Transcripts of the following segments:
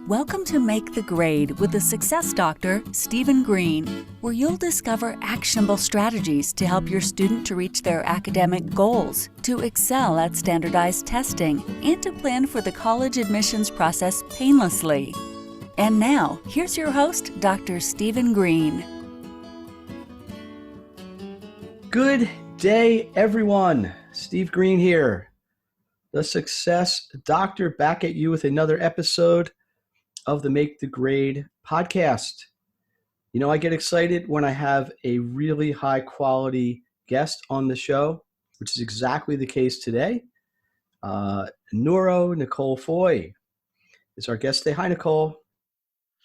Welcome to Make the Grade with the Success Doctor, Stephen Green, where you'll discover actionable strategies to help your student to reach their academic goals, to excel at standardized testing, and to plan for the college admissions process painlessly. And now, here's your host, Dr. Stephen Green. Good day, everyone. Steve Green here, the Success Doctor, back at you with another episode of the Make the Grade podcast. You know, I get excited when I have a really high quality guest on the show, which is exactly the case today. Neuro, Noel Foy is our guest today. Hi, Nicole.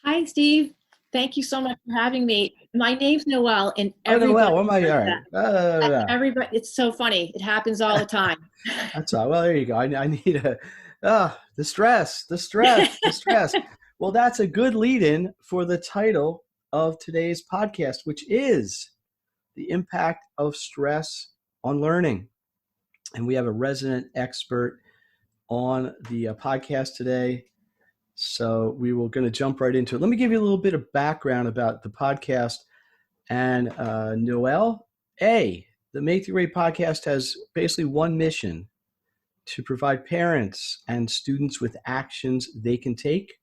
Hi, Steve. Thank you so much for having me. My name's Noel, and everybody. Noel, am I all right? Everybody, it's so funny. It happens all the time. That's all. Well, there you go. I need the stress. Well, that's a good lead-in for the title of today's podcast, which is The Impact of Stress on Learning. And we have a resident expert on the podcast today. So we were going to jump right into it. Let me give you a little bit of background about the podcast. And Noel, the Make the Grade podcast has basically one mission: to provide parents and students with actions they can take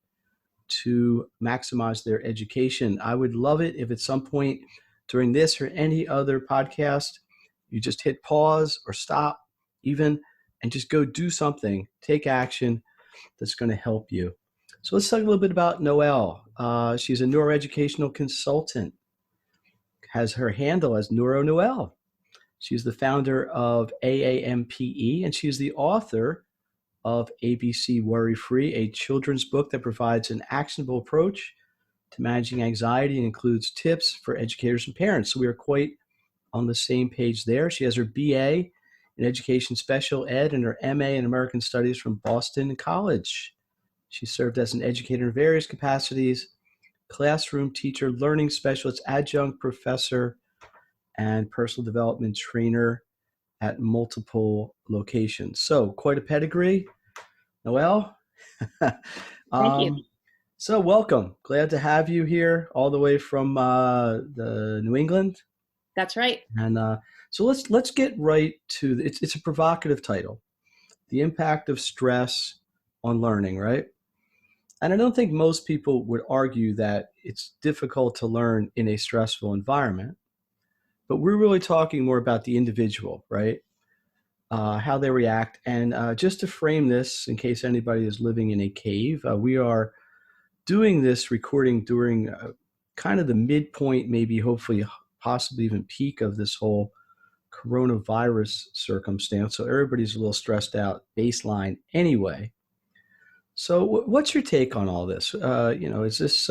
to maximize their education. I would love it if at some point during this or any other podcast, you just hit pause or stop even and just go do something, take action that's going to help you. So let's talk a little bit about Noel. She's a neuroeducational consultant, has her handle as Neuro Noel. She's the founder of AAMPE, and she's the author of ABC Worry Free, a children's book that provides an actionable approach to managing anxiety and includes tips for educators and parents. So we are quite on the same page there. She has her BA in Education Special Ed and her MA in American Studies from Boston College. She served as an educator in various capacities: classroom teacher, learning specialist, adjunct professor, and personal development trainer at multiple locations. So quite a pedigree. Noel? Thank you. So welcome. Glad to have you here all the way from the New England. That's right. And so let's get right to it's a provocative title: The Impact of Stress on Learning, right? And I don't think most people would argue that it's difficult to learn in a stressful environment, but we're really talking more about the individual, right? How they react. And just to frame this, in case anybody is living in a cave, we are doing this recording during kind of the midpoint, maybe hopefully possibly even peak of this whole coronavirus circumstance. So everybody's a little stressed out baseline anyway. So what's your take on all this? Is this,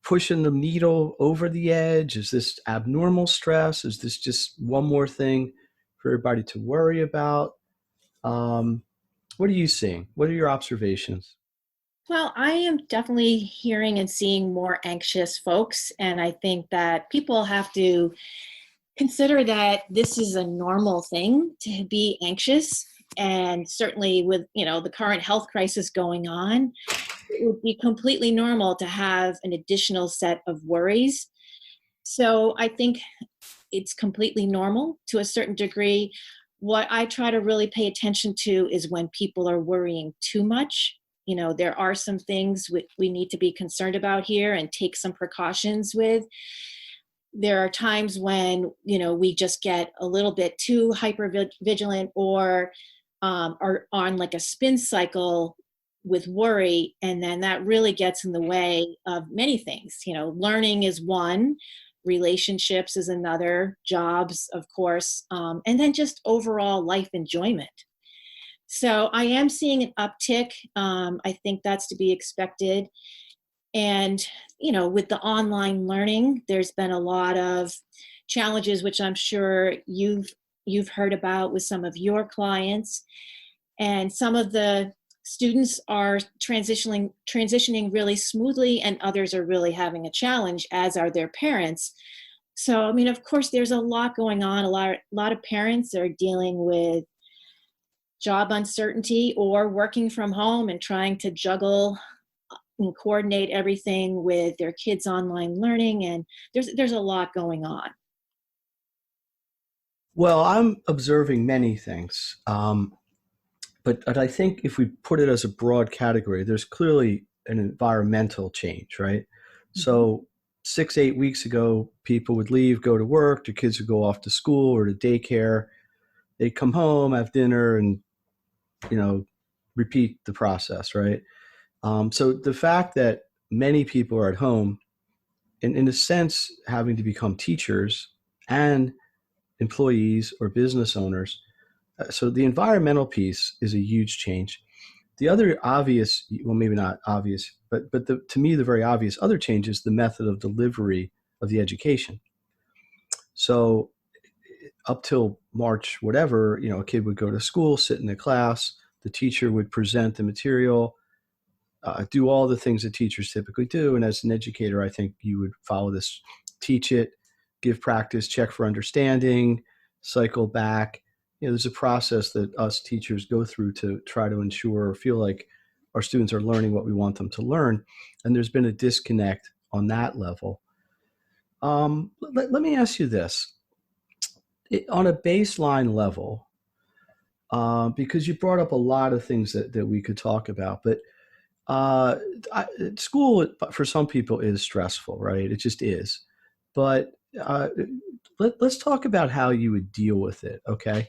pushing the needle over the edge? Is this abnormal stress? Is this just one more thing for everybody to worry about? What are you seeing? What are your observations? Well, I am definitely hearing and seeing more anxious folks, and I think that people have to consider that this is a normal thing to be anxious. And certainly with, the current health crisis going on, it would be completely normal to have an additional set of worries. So I think it's completely normal to a certain degree. What I try to really pay attention to is when people are worrying too much. There are some things we need to be concerned about here and take some precautions with. There are times when, we just get a little bit too hyper vigilant or are on like a spin cycle with worry, and then that really gets in the way of many things. Learning is one, relationships is another, jobs, of course, and then just overall life enjoyment. So I am seeing an uptick. I think that's to be expected. And, with the online learning, there's been a lot of challenges, which I'm sure you've heard about with some of your clients. And some of the students are transitioning really smoothly, and others are really having a challenge, as are their parents. So, of course, there's a lot going on. A lot of parents are dealing with job uncertainty or working from home and trying to juggle and coordinate everything with their kids' online learning. And there's a lot going on. Well, I'm observing many things. But I think if we put it as a broad category, there's clearly an environmental change, right? Mhm. So 6, 8 weeks ago, people would leave, go to work, their kids would go off to school or to daycare. They'd come home, have dinner, and you know, repeat the process, right? So the fact that many people are at home, in a sense, having to become teachers and employees or business owners. So the environmental piece is a huge change. The other obvious, well, maybe not obvious, but to me, the very obvious other change is the method of delivery of the education. So up till March, whatever, a kid would go to school, sit in a class, the teacher would present the material, do all the things that teachers typically do. And as an educator, I think you would follow this: teach it, give practice, check for understanding, cycle back. There's a process that us teachers go through to try to ensure or feel like our students are learning what we want them to learn. And there's been a disconnect on that level. Let me ask you this. On a baseline level, because you brought up a lot of things that we could talk about, but uh, school for some people is stressful, right? It just is. But let's talk about how you would deal with it, okay?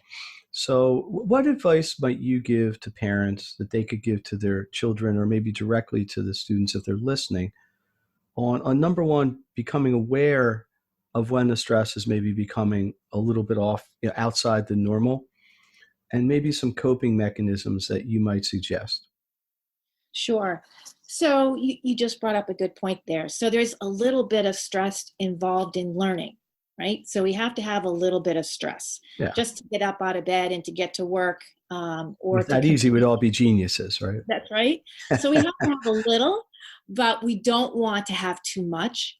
So, what advice might you give to parents that they could give to their children, or maybe directly to the students if they're listening, on number one, becoming aware of when the stress is maybe becoming a little bit off, outside the normal, and maybe some coping mechanisms that you might suggest? Sure. So you just brought up a good point there. So there's a little bit of stress involved in learning, right? So we have to have a little bit of stress Yeah. just to get up out of bed and to get to work, or If to that easy, we'd continue. all be geniuses, right? That's right. So we have to have a little, but we don't want to have too much.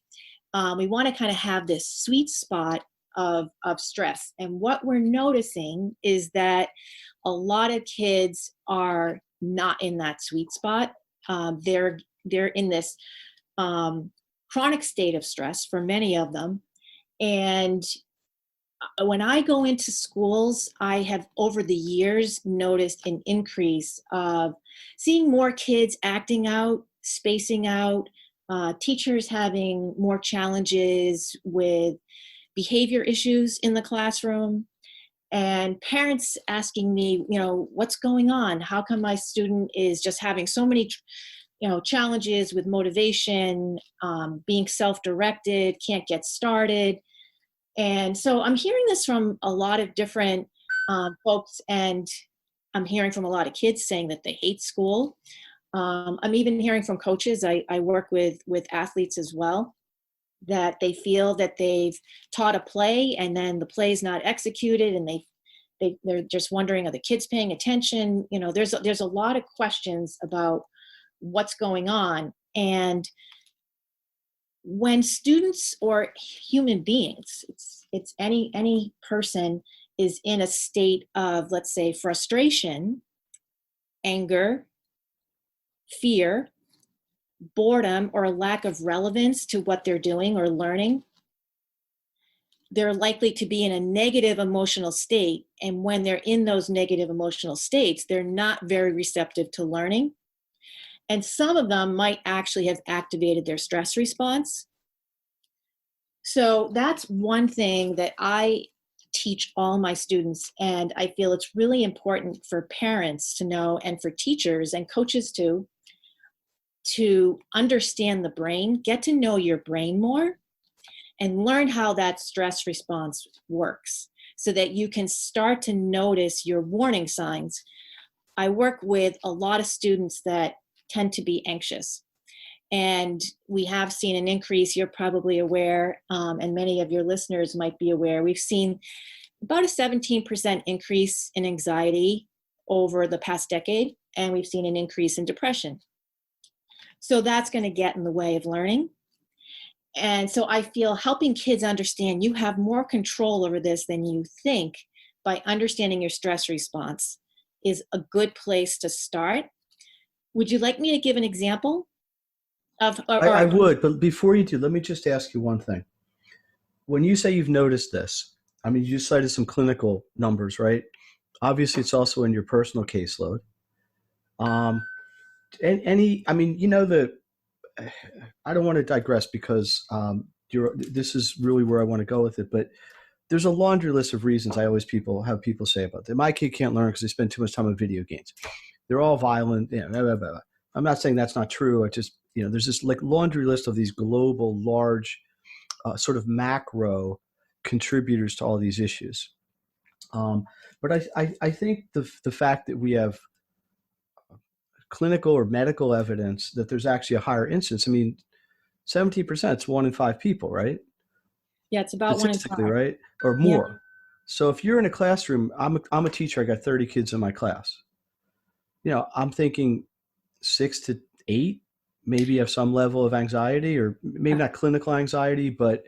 We want to kind of have this sweet spot of stress. And what we're noticing is that a lot of kids are not in that sweet spot. They're in this chronic state of stress for many of them. And when I go into schools, I have over the years noticed an increase of seeing more kids acting out, spacing out, teachers having more challenges with behavior issues in the classroom, and parents asking me, what's going on? How come my student is just having so many, challenges with motivation, being self-directed, can't get started? And so I'm hearing this from a lot of different folks, and I'm hearing from a lot of kids saying that they hate school. I'm even hearing from coaches. I work with athletes as well, that they feel that they've taught a play and then the play is not executed, and they're just wondering, are the kids paying attention? There's a lot of questions about what's going on. And when students or human beings, it's any person is in a state of, let's say, frustration, anger, fear, boredom, or a lack of relevance to what they're doing or learning, they're likely to be in a negative emotional state. And when they're in those negative emotional states, they're not very receptive to learning. And some of them might actually have activated their stress response. So that's one thing that I teach all my students. And I feel it's really important for parents to know, and for teachers and coaches to understand the brain, get to know your brain more, and learn how that stress response works so that you can start to notice your warning signs. I work with a lot of students that tend to be anxious. And we have seen an increase, you're probably aware, and many of your listeners might be aware. We've seen about a 17% increase in anxiety over the past decade, and we've seen an increase in depression. So that's going to get in the way of learning. And so I feel helping kids understand you have more control over this than you think by understanding your stress response is a good place to start. Would you like me to give an example of? I would, but before you do, let me just ask you one thing. When you say you've noticed this, I mean, you cited some clinical numbers, right? Obviously, it's also in your personal caseload. I mean, I don't want to digress because this is really where I want to go with it, but there's a laundry list of reasons I always have people say about that. My kid can't learn because they spend too much time on video games. They're all violent. Blah, blah, blah. I'm not saying that's not true. I just, there's this like laundry list of these global, large, sort of macro contributors to all these issues. But I think the fact that we have clinical or medical evidence that there's actually a higher incidence. I mean, 17%, it's 1 in 5 people, right? Yeah, it's about 1 in 5. Statistically, right? Or more. Yeah. So if you're in a classroom, I'm a teacher, I got 30 kids in my class. I'm thinking 6 to 8 maybe have some level of anxiety, or maybe not clinical anxiety, but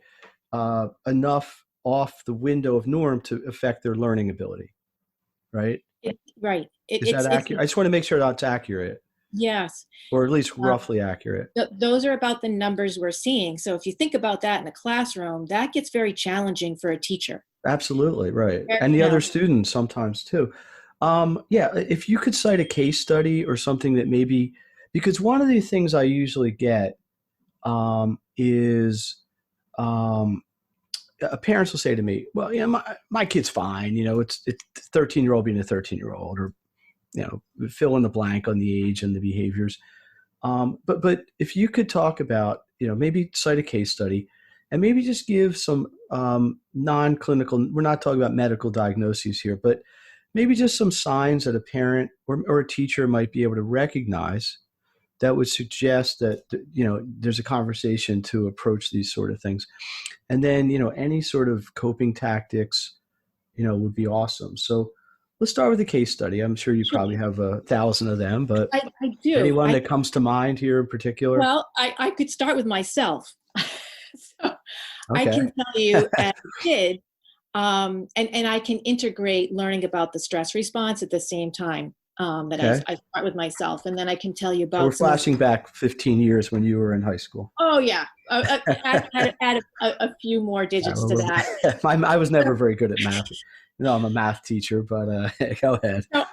enough off the window of norm to affect their learning ability, right? Right. Is that accurate? I just want to make sure that's accurate. Yes. Or at least roughly accurate. Those are about the numbers we're seeing. So if you think about that in a classroom, that gets very challenging for a teacher. Absolutely, right. And the other students sometimes too. Yeah, if you could cite a case study or something that maybe, because one of the things I usually get is parents will say to me, well, my kid's fine. It's 13-year-old being a 13-year-old, or, fill in the blank on the age and the behaviors. But if you could talk about, maybe cite a case study and maybe just give some non-clinical, we're not talking about medical diagnoses here, but maybe just some signs that a parent or a teacher might be able to recognize that would suggest that, there's a conversation to approach these sort of things. And then, any sort of coping tactics, would be awesome. So let's start with a case study. I'm sure you probably have 1,000 of them, but I do. Anyone that comes to mind here in particular? Well, I could start with myself. So Okay. I can tell you as a kid, and I can integrate learning about the stress response at the same time that I start with myself. And then I can tell you about— So we're flashing back 15 years when you were in high school. Oh, yeah. Add a few more digits to that. I was never very good at math. I'm a math teacher, but go ahead. So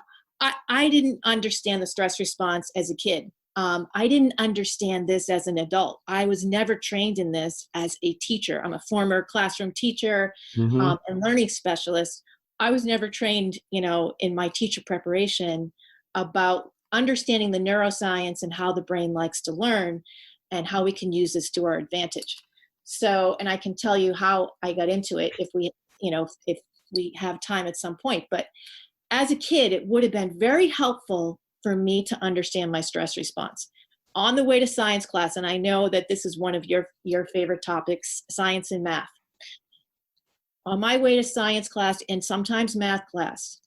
I didn't understand the stress response as a kid. I didn't understand this as an adult. I was never trained in this as a teacher. I'm a former classroom teacher and learning specialist. I was never trained, in my teacher preparation about understanding the neuroscience and how the brain likes to learn and how we can use this to our advantage. So, and I can tell you how I got into it if we have time at some point. But as a kid, it would have been very helpful for me to understand my stress response. On the way to science class, and I know that this is one of your favorite topics, science and math. On my way to science class and sometimes math class,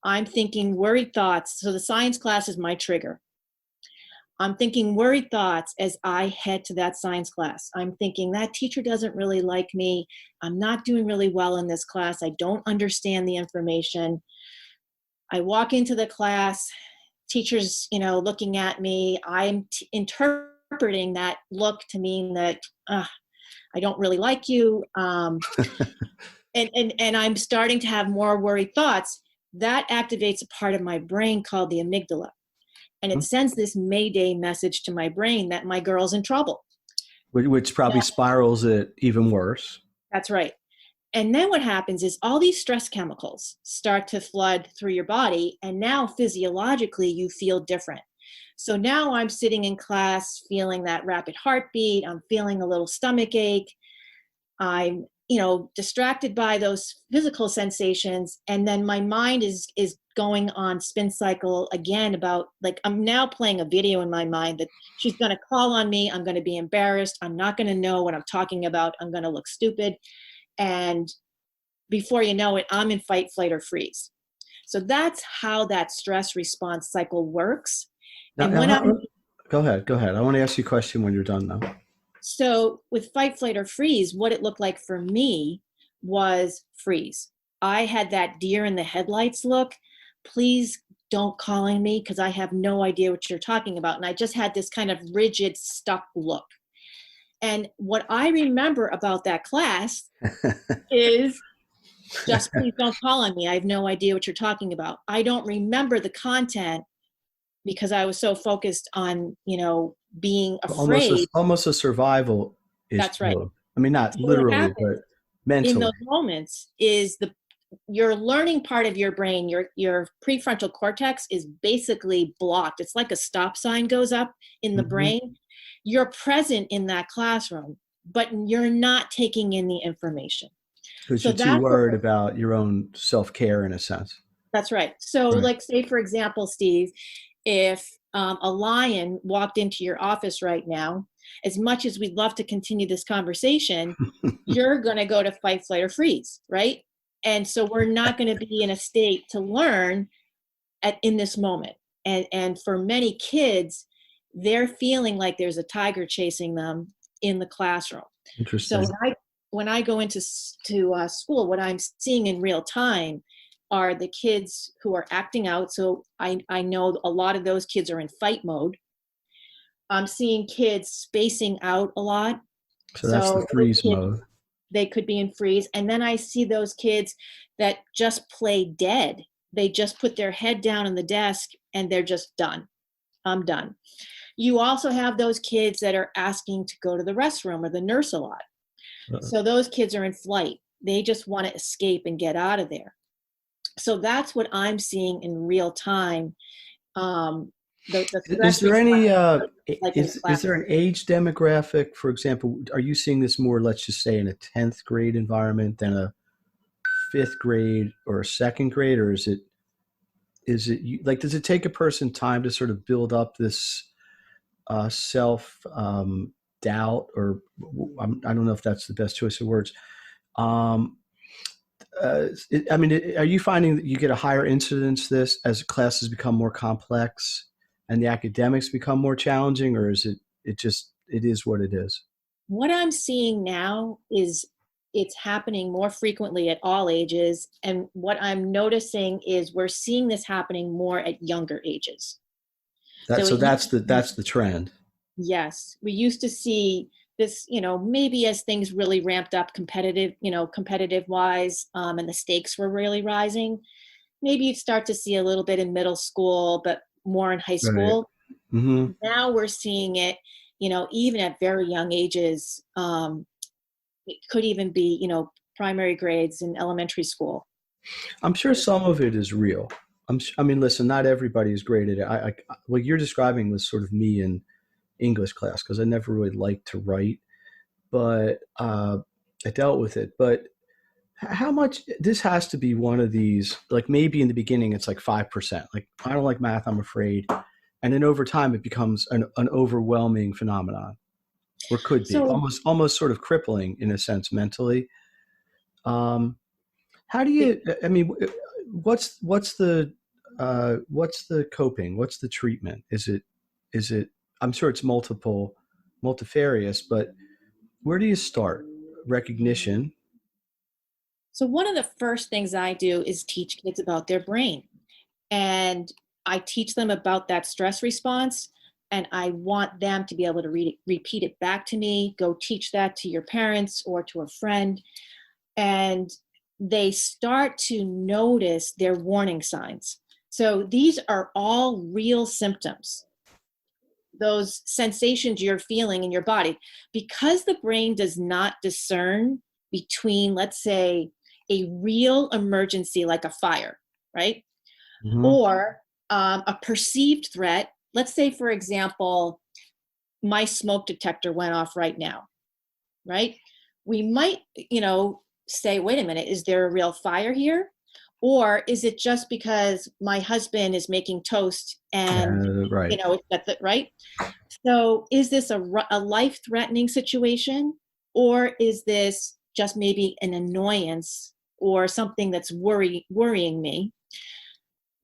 I'm thinking worried thoughts. So the science class is my trigger. I'm thinking worried thoughts as I head to that science class. I'm thinking that teacher doesn't really like me. I'm not doing really well in this class. I don't understand the information. I walk into the class, teacher's, looking at me. I'm interpreting that look to mean that I don't really like you. And I'm starting to have more worried thoughts. That activates a part of my brain called the amygdala. And it sends this Mayday message to my brain that my girl's in trouble. Which probably spirals it even worse. That's right. And then what happens is all these stress chemicals start to flood through your body. And now physiologically, you feel different. So now I'm sitting in class feeling that rapid heartbeat. I'm feeling a little stomach ache. I'm, distracted by those physical sensations. And then my mind is going on spin cycle again about, like, I'm now playing a video in my mind that she's going to call on me. I'm going to be embarrassed. I'm not going to know what I'm talking about. I'm going to look stupid. And before you know it, I'm in fight, flight, or freeze. So that's how that stress response cycle works. And go ahead. I want to ask you a question when you're done, though. So with fight, flight, or freeze, what it looked like for me was freeze. I had that deer in the headlights look. Please don't call on me because I have no idea what you're talking about. And I just had this kind of rigid, stuck look. And what I remember about that class is just please don't call on me. I have no idea what you're talking about. I don't remember the content because I was so focused on, being afraid. Almost a survival issue. That's right. I mean, not So what literally, happens but in mentally. those moments is your learning part of your brain, your prefrontal cortex is basically blocked. It's like a stop sign goes up in the brain. You're present in that classroom, but you're not taking in the information. Because So you're too worried about your own self-care in a sense. That's right. So Right. like, say, for example, Steve, if a lion walked into your office right now, as much as we'd love to continue this conversation, you're going to go to fight, flight, or freeze, right? And so we're not going to be in a state to learn in this moment. And for many kids, they're feeling like there's a tiger chasing them in the classroom. Interesting. So when I go into school, what I'm seeing in real time are the kids who are acting out. So I know a lot of those kids are in fight mode. I'm seeing kids spacing out a lot. So that's the freeze mode. They could be in freeze. And then I see those kids that just play dead. They just put their head down on the desk and they're just done. I'm done. You also have those kids that are asking to go to the restroom or the nurse a lot. So those kids are in flight. They just want to escape and get out of there. So that's what I'm seeing in real time. Is there any is there an age demographic, for example? Are you seeing this more, let's just say, in a 10th grade environment than a 5th grade or a 2nd grade, or is it like, does it take a person time to sort of build up this self doubt, or I don't know if that's the best choice of words. I mean, are you finding that you get a higher incidence this as classes become more complex and the academics become more challenging, or is it is what it is? What I'm seeing now is it's happening more frequently at all ages. And what I'm noticing is we're seeing this happening more at younger ages. That's the trend. Yes. We used to see this, maybe as things really ramped up competitive wise, and the stakes were really rising. Maybe you'd start to see a little bit in middle school, but more in high school. Right. Mm-hmm. Now we're seeing it, even at very young ages. It could even be, primary grades in elementary school. I'm sure some of it is real. I mean, listen, not everybody is great at it. What you're describing was sort of me in English class, because I never really liked to write, but I dealt with it. But how much this has to be one of these, like, maybe in the beginning it's like 5%. Like, I don't like math, I'm afraid. And then over time it becomes an overwhelming phenomenon, or could be almost sort of crippling in a sense mentally. How do you? I mean, what's the coping? What's the treatment? Is it? I'm sure it's multifarious, but where do you start? Recognition. So one of the first things I do is teach kids about their brain. And I teach them about that stress response. And I want them to be able to repeat it back to me, go teach that to your parents or to a friend. And they start to notice their warning signs. So these are all real symptoms, those sensations you're feeling in your body. Because the brain does not discern between, let's say, a real emergency like a fire, right? Mm-hmm. Or a perceived threat. Let's say, for example, my smoke detector went off right now, right? We might, say, wait a minute, is there a real fire here? Or is it just because my husband is making toast and, right. Right? So is this a life-threatening situation? Or is this just maybe an annoyance or something that's worrying me?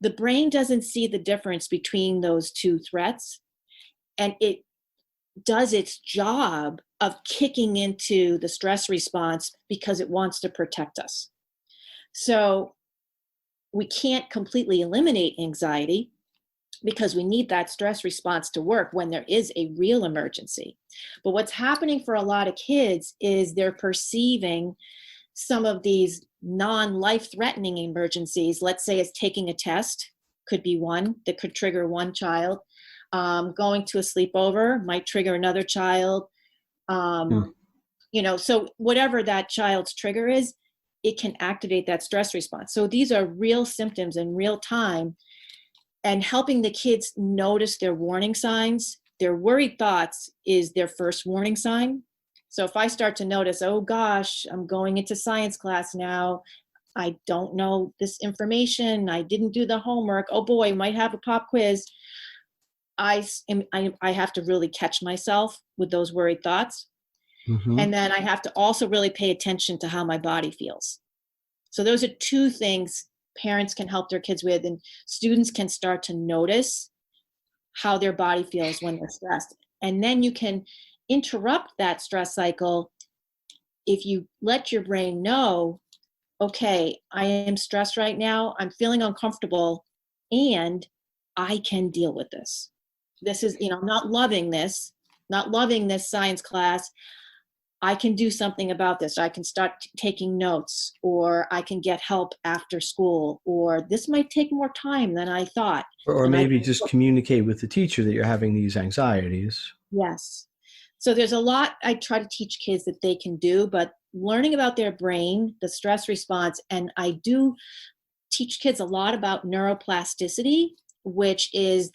The brain doesn't see the difference between those two threats, and it does its job of kicking into the stress response because it wants to protect us. So we can't completely eliminate anxiety because we need that stress response to work when there is a real emergency. But what's happening for a lot of kids is they're perceiving some of these non-life-threatening emergencies. Let's say it's taking a test, could be one that could trigger one child. Going to a sleepover might trigger another child. So whatever that child's trigger is, it can activate that stress response. So these are real symptoms in real time, and helping the kids notice their warning signs. Their worried thoughts is their first warning sign. So if I start to notice, oh gosh, I'm going into science class now, I don't know this information, I didn't do the homework, oh boy, might have a pop quiz, I have to really catch myself with those worried thoughts. Mm-hmm. And then I have to also really pay attention to how my body feels. So those are two things parents can help their kids with, and students can start to notice how their body feels when they're stressed. And then you can interrupt that stress cycle if you let your brain know, okay, I am stressed right now, I'm feeling uncomfortable, and I can deal with this. This is, I'm not loving this science class. I can do something about this. I can start taking notes, or I can get help after school, or this might take more time than I thought. Or maybe just communicate with the teacher that you're having these anxieties. Yes. So there's a lot I try to teach kids that they can do, but learning about their brain, the stress response, and I do teach kids a lot about neuroplasticity, which is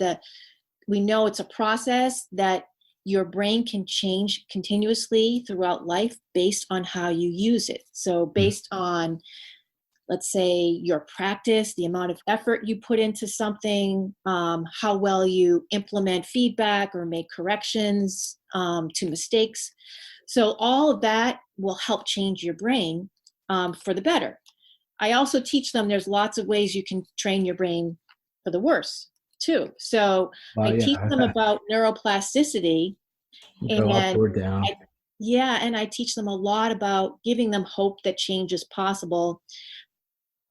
we know it's a process that your brain can change continuously throughout life based on how you use it. So based on, let's say, your practice, the amount of effort you put into something, how well you implement feedback or make corrections to mistakes. So all of that will help change your brain for the better. I also teach them there's lots of ways you can train your brain for the worse too. So I teach them about neuroplasticity. Go up or down. And I teach them a lot about giving them hope that change is possible.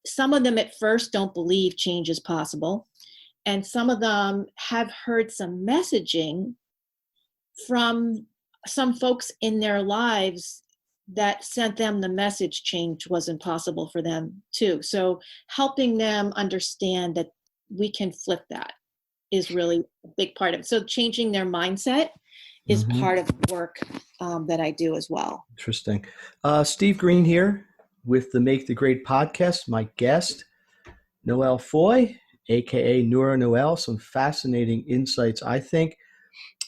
Some of them at first don't believe change is possible, and some of them have heard some messaging from some folks in their lives that sent them the message change wasn't possible for them too. So helping them understand that we can flip that is really a big part of it. So changing their mindset is part of the work that I do as well. Interesting. Steve Green here with the Make the Grade podcast. My guest, Noel Foy, aka Neuro Noel. Some fascinating insights, I think.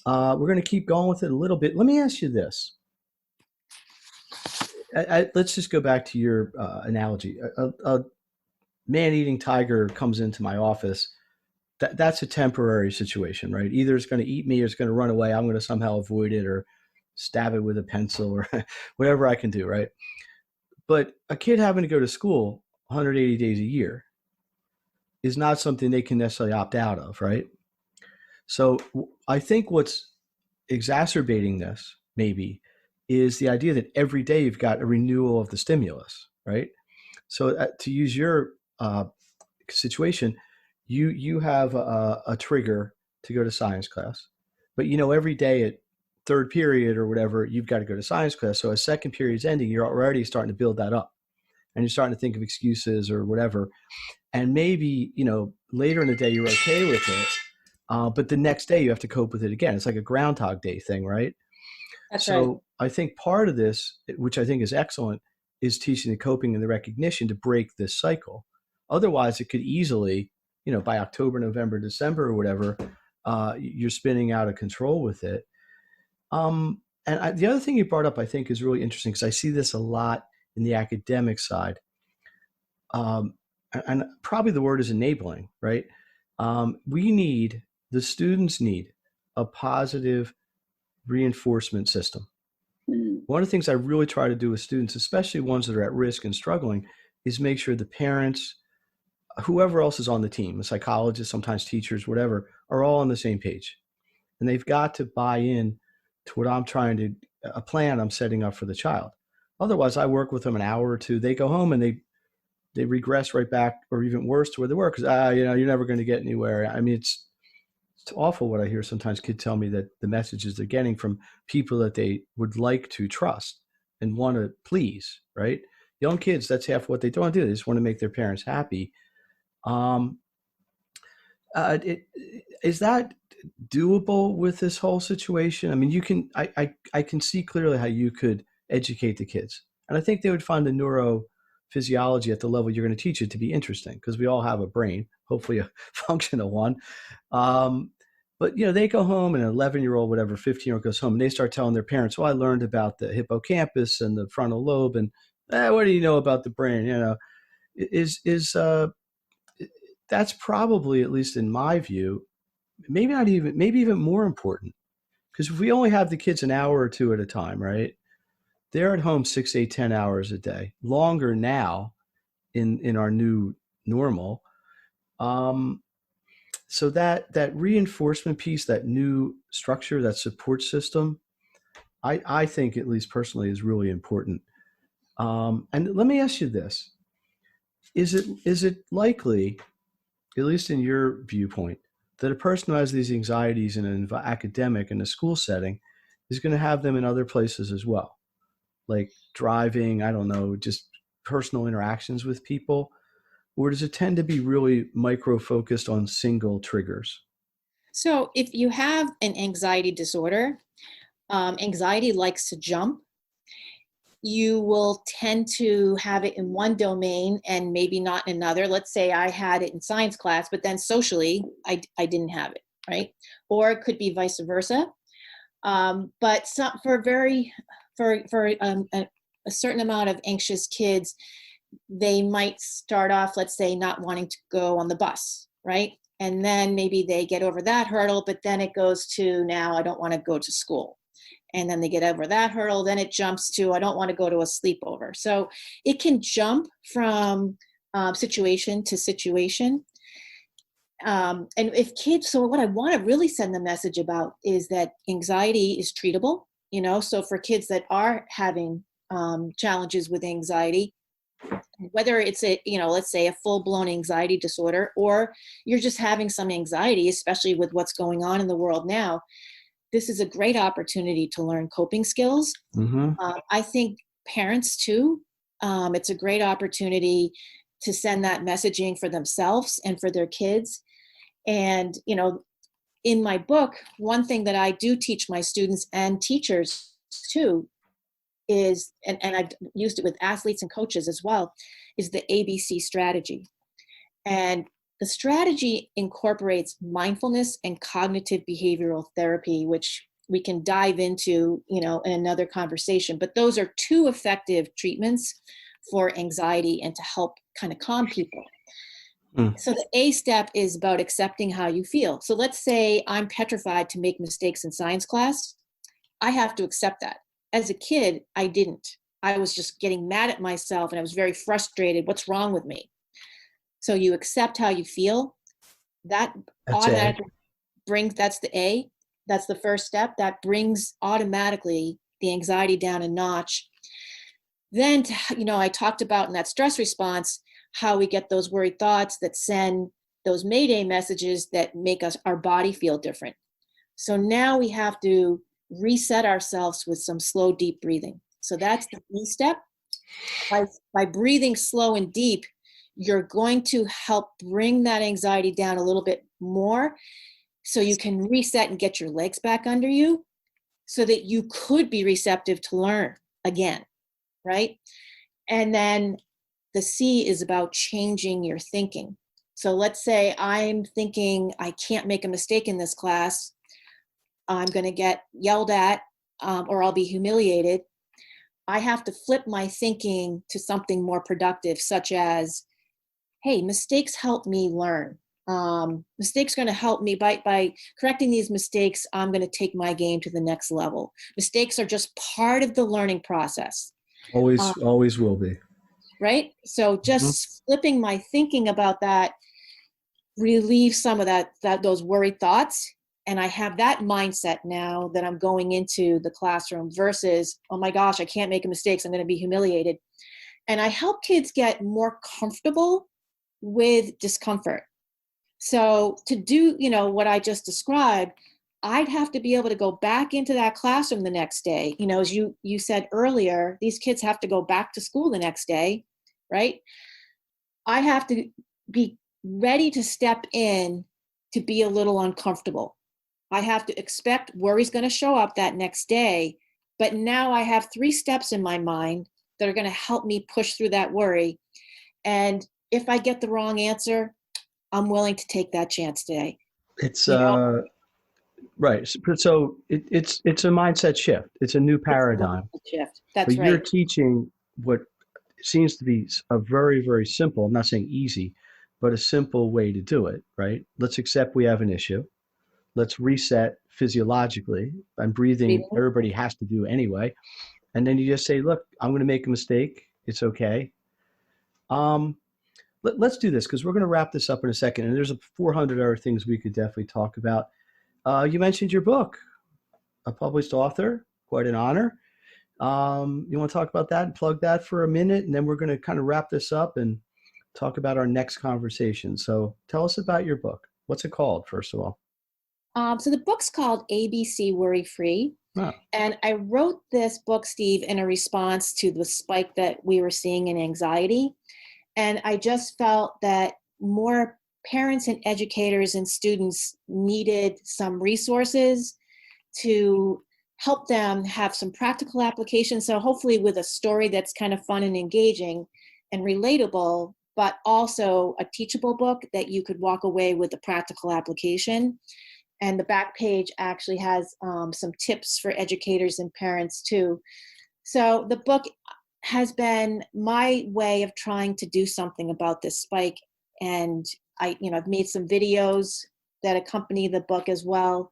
We're going to keep going with it a little bit. Let me ask you this. Let's just go back to your analogy. A man-eating tiger comes into my office. That's a temporary situation, right? Either it's going to eat me or it's going to run away. I'm going to somehow avoid it or stab it with a pencil or whatever I can do, right? But a kid having to go to school 180 days a year is not something they can necessarily opt out of, right? So I think what's exacerbating this maybe is the idea that every day you've got a renewal of the stimulus, right? So to use your situation, you have a trigger to go to science class, but every day at third period or whatever, you've got to go to science class. So as second period's ending, you're already starting to build that up, and you're starting to think of excuses or whatever. And maybe later in the day you're okay with it, but the next day you have to cope with it again. It's like a Groundhog Day thing, right? That's right. So I think part of this, which I think is excellent, is teaching the coping and the recognition to break this cycle. Otherwise, it could easily, by October, November, December, or whatever, you're spinning out of control with it. The other thing you brought up, I think, is really interesting because I see this a lot in the academic side. And probably the word is enabling, right? The students need a positive reinforcement system. One of the things I really try to do with students, especially ones that are at risk and struggling, is make sure the parents, whoever else is on the team, a psychologist, sometimes teachers, whatever, are all on the same page. And they've got to buy in to what I'm trying to, a plan I'm setting up for the child. Otherwise, I work with them an hour or two. They go home and they they regress right back, or even worse, to where they were, because you're never going to get anywhere. I mean, it's awful what I hear sometimes. Kids tell me that the messages they're getting from people that they would like to trust and want to please, right? Young kids, that's half what they don't do. They just want to make their parents happy. Um, is that doable with this whole situation? I mean, I can see clearly how you could educate the kids, and I think they would find the neurophysiology at the level you're going to teach it to be interesting, because we all have a brain, hopefully a functional one. But they go home, and an 11-year-old, whatever, 15-year-old goes home, and they start telling their parents, "Well, I learned about the hippocampus and the frontal lobe, and what do you know about the brain?" Is that's probably, at least in my view, maybe even more important, because if we only have the kids an hour or two at a time, right? They're at home 6, 8, 10 hours a day, longer now in our new normal. So that reinforcement piece, that new structure, that support system, I think, at least personally, is really important. And let me ask you this: is it likely, at least in your viewpoint, that a person who has these anxieties in an academic, in a school setting, is going to have them in other places as well, like driving, I don't know, just personal interactions with people? Or does it tend to be really micro-focused on single triggers? So if you have an anxiety disorder, anxiety likes to jump. You will tend to have it in one domain and maybe not in another. Let's say I had it in science class, but then socially I didn't have it, right? Or it could be vice versa. But some, for a certain amount of anxious kids, they might start off, let's say, not wanting to go on the bus, right? And then maybe they get over that hurdle, but then it goes to, now I don't want to go to school. And then they get over that hurdle, then it jumps to, I don't want to go to a sleepover. So it can jump from situation to situation. And if kids, so what I want to really send the message about is that anxiety is treatable, so for kids that are having challenges with anxiety, whether it's let's say a full-blown anxiety disorder, or you're just having some anxiety, especially with what's going on in the world now, this is a great opportunity to learn coping skills. Mm-hmm. I think parents too, it's a great opportunity to send that messaging for themselves and for their kids. And, in my book, one thing that I do teach my students and teachers too is, and I've used it with athletes and coaches as well, is the ABC strategy. And the strategy incorporates mindfulness and cognitive behavioral therapy, which we can dive into, in another conversation. But those are two effective treatments for anxiety and to help kind of calm people. So the A step is about accepting how you feel. So let's say I'm petrified to make mistakes in science class. I have to accept that. As a kid, I didn't. I was just getting mad at myself and I was very frustrated. What's wrong with me? So you accept how you feel. That automatically brings, that's the A. That's the first step. That brings automatically the anxiety down a notch. Then, I talked about in that stress response, how we get those worried thoughts that send those Mayday messages that make our body feel different. So now we have to reset ourselves with some slow, deep breathing. So that's the B step. By breathing slow and deep, you're going to help bring that anxiety down a little bit more, so you can reset and get your legs back under you so that you could be receptive to learn again, right? And then the C is about changing your thinking. So let's say I'm thinking I can't make a mistake in this class. I'm going to get yelled at, or I'll be humiliated. I have to flip my thinking to something more productive, such as, hey, mistakes help me learn. Mistakes are going to help me by correcting these mistakes. I'm going to take my game to the next level. Mistakes are just part of the learning process. Always will be. Right? So just flipping my thinking about that relieves some of those worried thoughts. And I have that mindset now that I'm going into the classroom versus, oh my gosh, I can't make a mistake, so I'm going to be humiliated. And I help kids get more comfortable with discomfort. So to do, what I just described, I'd have to be able to go back into that classroom the next day. As you said earlier, these kids have to go back to school the next day, right? I have to be ready to step in to be a little uncomfortable. I have to expect worry's going to show up that next day, but now I have 3 steps in my mind that are going to help me push through that worry. And if I get the wrong answer, I'm willing to take that chance today. It's You know, right. So it's a mindset shift. It's a new it's a paradigm. mindset shift. But That's you're right. teaching what seems to be a very, very simple, I'm not saying easy, but a simple way to do it, right? Let's accept we have an issue. Let's reset physiologically. And breathing, Breathing. everybody has to do anyway. And then you just say, look, I'm going to make a mistake. It's okay. Um, let's do this because we're going to wrap this up in a second. And there's 400 other things we could definitely talk about. You mentioned your book, a published author, quite an honor. You want to talk about that and plug that for a minute, and then we're going to kind of wrap this up and talk about our next conversation. So tell us about your book. What's it called, first of all? So the book's called ABC Worry Free. Oh, And I wrote this book, Steve, in a response to the spike that we were seeing in anxiety. And I just felt that more parents and educators and students needed some resources to help them have some practical application. So hopefully with a story that's kind of fun and engaging and relatable, but also a teachable book that you could walk away with a practical application. And the back page actually has some tips for educators and parents too. So the book has been my way of trying to do something about this spike. And I've made some videos that accompany the book as well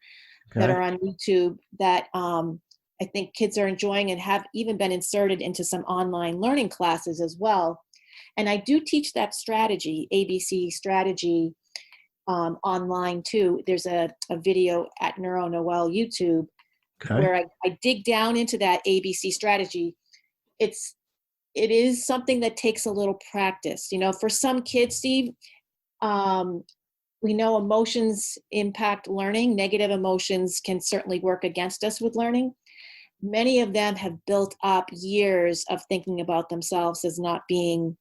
that okay. are on YouTube that I think kids are enjoying and have even been inserted into some online learning classes as well. And I do teach that strategy, ABC strategy, online too. There's a video at Neuro Noel YouTube Okay. where I dig down into that ABC strategy. It is something that takes a little practice. For some kids, Steve, we know emotions impact learning. Negative emotions can certainly work against us with learning. Many of them have built up years of thinking about themselves as not being,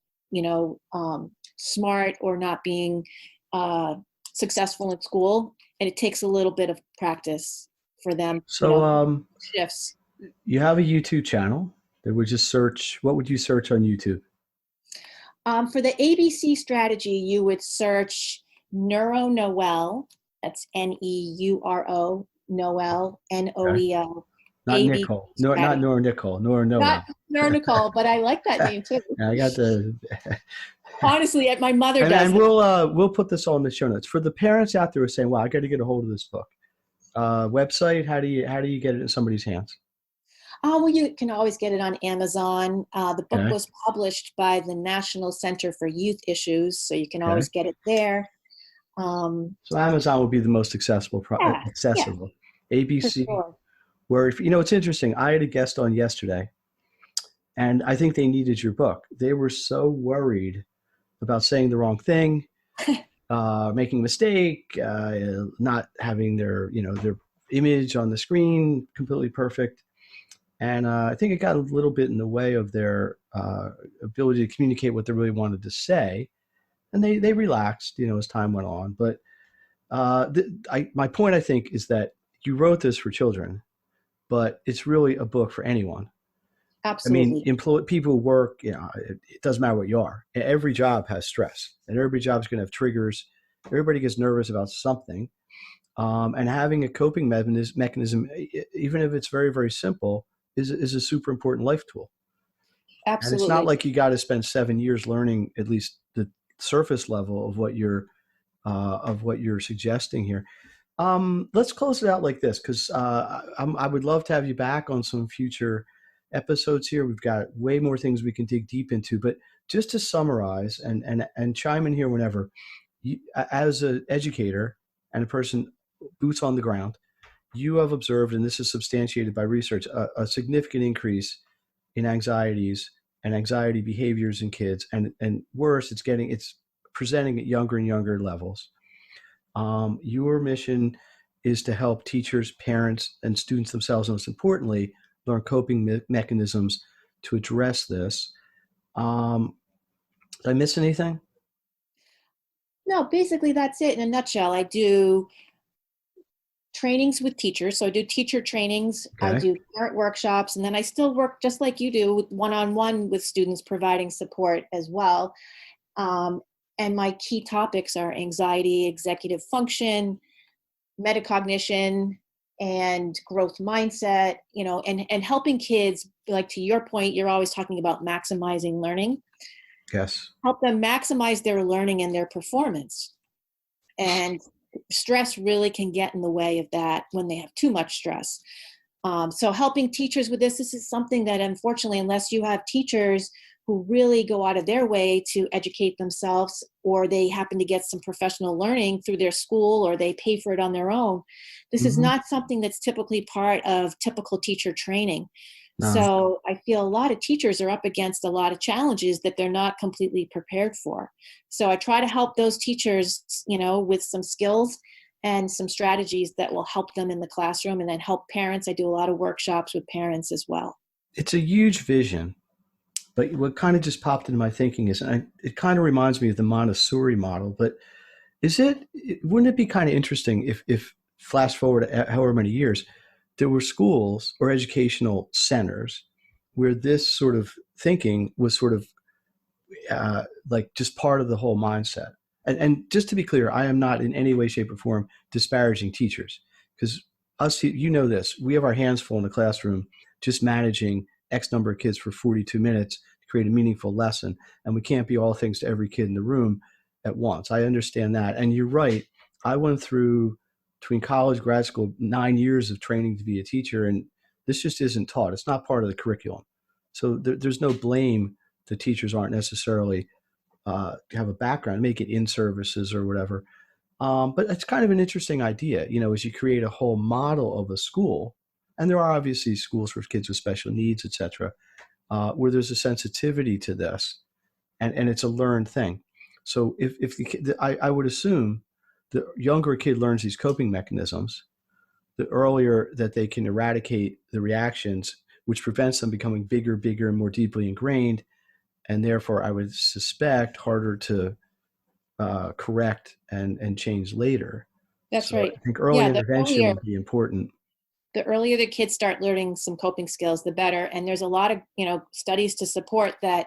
smart or not being successful in school. And it takes a little bit of practice for them, So shifts. you have a YouTube channel that would just search, what would you search on YouTube? For the ABC strategy, you would search Neuro Noel. That's Neuro Noel, Okay. Noel. Not ABC Nicole. No, not strategy. Nora Nicole, Nora Not Noel. Nora Nicole, but I like that name too. I got the Honestly, my mother does and it. we'll put this all in the show notes. For the parents out there who are saying, wow, I got to get a hold of this book. Website, how do you get it in somebody's hands? Oh, well, you can always get it on Amazon. The book Okay. was published by the National Center for Youth Issues, so you can Okay. always get it there. Um, So Amazon would be the most accessible, yeah, yeah, accessible. for ABC, sure. where if it's interesting. I had a guest on yesterday, and I think they needed your book. They were so worried about saying the wrong thing, making a mistake, not having their image on the screen completely perfect, and I think it got a little bit in the way of their ability to communicate what they really wanted to say. And they relaxed, as time went on. But my point, I think, is that you wrote this for children, but it's really a book for anyone. I mean, Absolutely. people who work, it doesn't matter what you are. Every job has stress, and every job is going to have triggers. Everybody gets nervous about something. And having a coping mechanism, even if it's very, very simple, is a super important life tool. And it's not Absolutely. like you got to spend 7 years learning at least the surface level of what you're suggesting here. Let's close it out like this, because I would love to have you back on some future episodes here. We've got way more things we can dig deep into, but just to summarize and chime in here whenever, as an educator and a person boots on the ground, you have observed, and this is substantiated by research, a significant increase in anxieties and anxiety behaviors in kids, and worse, it's presenting at younger and younger levels. Your mission is to help teachers, parents, and students themselves, most importantly, learn coping mechanisms to address this. Did I miss anything? No, basically that's it in a nutshell. I do trainings with teachers. So I do teacher trainings, I Okay. do parent workshops, and then I still work just like you do with one-on-one with students, providing support as well. Um, and my key topics are anxiety, executive function, metacognition, and growth mindset, and helping kids, like to your point, you're always talking about maximizing learning, Yes. help them maximize their learning and their performance. And stress really can get in the way of that when they have too much stress. So helping teachers with this is something that, unfortunately, unless you have teachers who really go out of their way to educate themselves, or they happen to get some professional learning through their school, or they pay for it on their own, this is Mm-hmm. not something that's typically part of typical teacher training. No. So I feel a lot of teachers are up against a lot of challenges that they're not completely prepared for. So I try to help those teachers, with some skills and some strategies that will help them in the classroom, and then help parents. I do a lot of workshops with parents as well. It's a huge vision, but what kind of just popped into my thinking is, it kind of reminds me of the Montessori model, but wouldn't it be kind of interesting if flash forward however many years, there were schools or educational centers where this sort of thinking was sort of like just part of the whole mindset. And just to be clear, I am not in any way, shape, or form disparaging teachers, because this, we have our hands full in the classroom just managing X number of kids for 42 minutes to create a meaningful lesson. And we can't be all things to every kid in the room at once. I understand that. And you're right. I went through, between college, grad school, 9 years of training to be a teacher, and this just isn't taught. It's not part of the curriculum. So there's no blame. The teachers aren't necessarily have a background, make it in services or whatever. But it's kind of an interesting idea, as you create a whole model of a school, and there are obviously schools for kids with special needs, et cetera, where there's a sensitivity to this, and it's a learned thing. So if the kid, I would assume the younger a kid learns these coping mechanisms, the earlier that they can eradicate the reactions, which prevents them becoming bigger, and more deeply ingrained, and therefore I would suspect harder to correct and change later. That's So right. I think early Yeah, intervention would be important. the earlier the kids start learning some coping skills, the better. And there's a lot of, studies to support that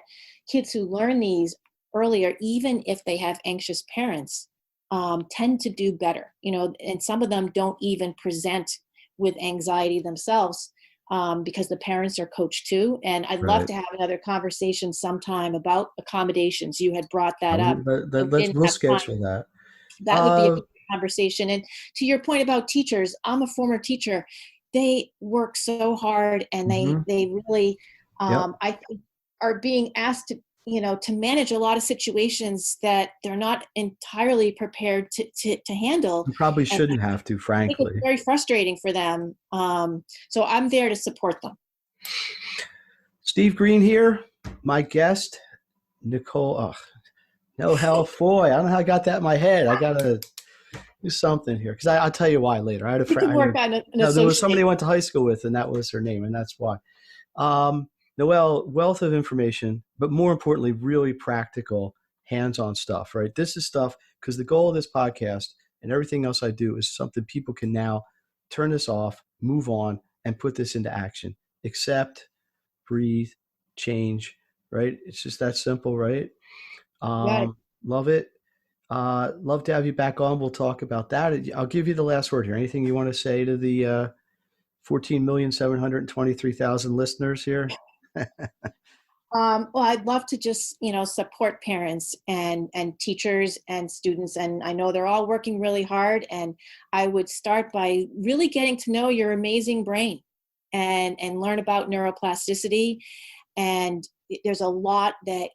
kids who learn these earlier, even if they have anxious parents, tend to do better, and some of them don't even present with anxiety themselves, because the parents are coached too. And I'd love Right. to have another conversation sometime about accommodations. You had brought that up. We didn't We'll have time. schedule that. That would be a good conversation. And to your point about teachers, I'm a former teacher. They work so hard, and they Mhm. they really, Yep. I think, are being asked to manage a lot of situations that they're not entirely prepared to handle. You probably And shouldn't have to, I think it's frankly. very frustrating for them. So I'm there to support them. Steve Green here, my guest, Noel Foy. I don't know how I got that in my head. I gotta do something here, because I'll tell you why later. I had a We friend. can work on an No, there was somebody I associate. went to high school with, and that was her name, and that's why. Noel, wealth of information, but more importantly, really practical, hands-on stuff, right? This is stuff, because the goal of this podcast and everything else I do is something people can now turn this off, move on, and put this into action. Accept, breathe, change, right? It's just that simple, right? Got it. Love it. Love to have you back on. We'll talk about that. I'll give you the last word here. Anything you want to say to the 14,723,000 listeners here? Well, I'd love to just, support parents and teachers and students. And I know they're all working really hard. And I would start by really getting to know your amazing brain, and learn about neuroplasticity. And there's a lot that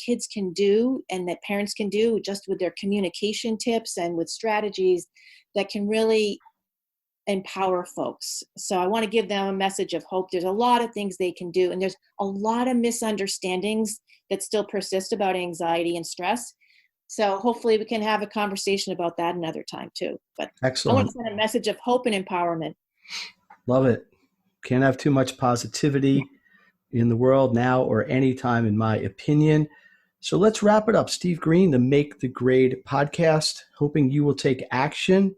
kids can do, and that parents can do, just with their communication tips and with strategies that can really empower folks. So I want to give them a message of hope. There's a lot of things they can do, and there's a lot of misunderstandings that still persist about anxiety and stress. So hopefully we can have a conversation about that another time too. But Excellent. I want to send a message of hope and empowerment. Love it. Can't have too much positivity in the world now or anytime, in my opinion. So let's wrap it up. Steve Green, the Make the Grade podcast, hoping you will take action,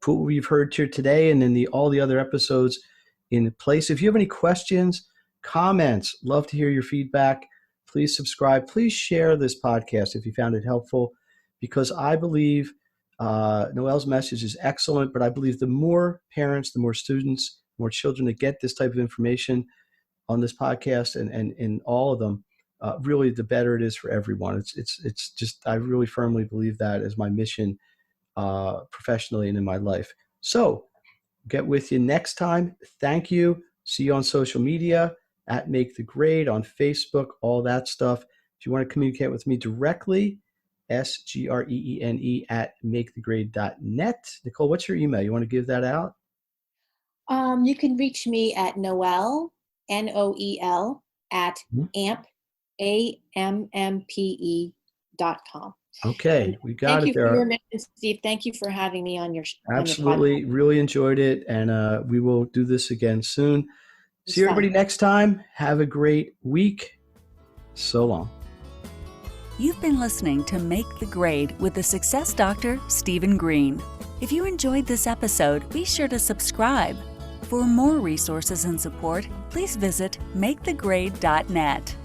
put what we've heard here today and in all the other episodes in place. If you have any questions, comments, love to hear your feedback. Please subscribe. Please share this podcast if you found it helpful, because I believe Noel's message is excellent, but I believe the more parents, the more students, more children that get this type of information on this podcast and all of them, really the better it is for everyone. It's just, I really firmly believe that as my mission professionally and in my life. So get with you next time. Thank you. See you on social media at Make the Grade, on Facebook, all that stuff. If you want to communicate with me directly, SGREENE at makethegrade.net. Nicole, what's your email? You want to give that out? You can reach me at Noel, Noel, at AMMPE.com. Okay, we got it there. Thank you for your mission, Steve. Thank you for having me on your Absolutely, really enjoyed it, and we will do this again soon. See everybody next time. Have a great week. So long. You've been listening to Make the Grade with the Success Doctor, Stephen Green. If you enjoyed this episode, be sure to subscribe. For more resources and support, please visit makethegrade.net.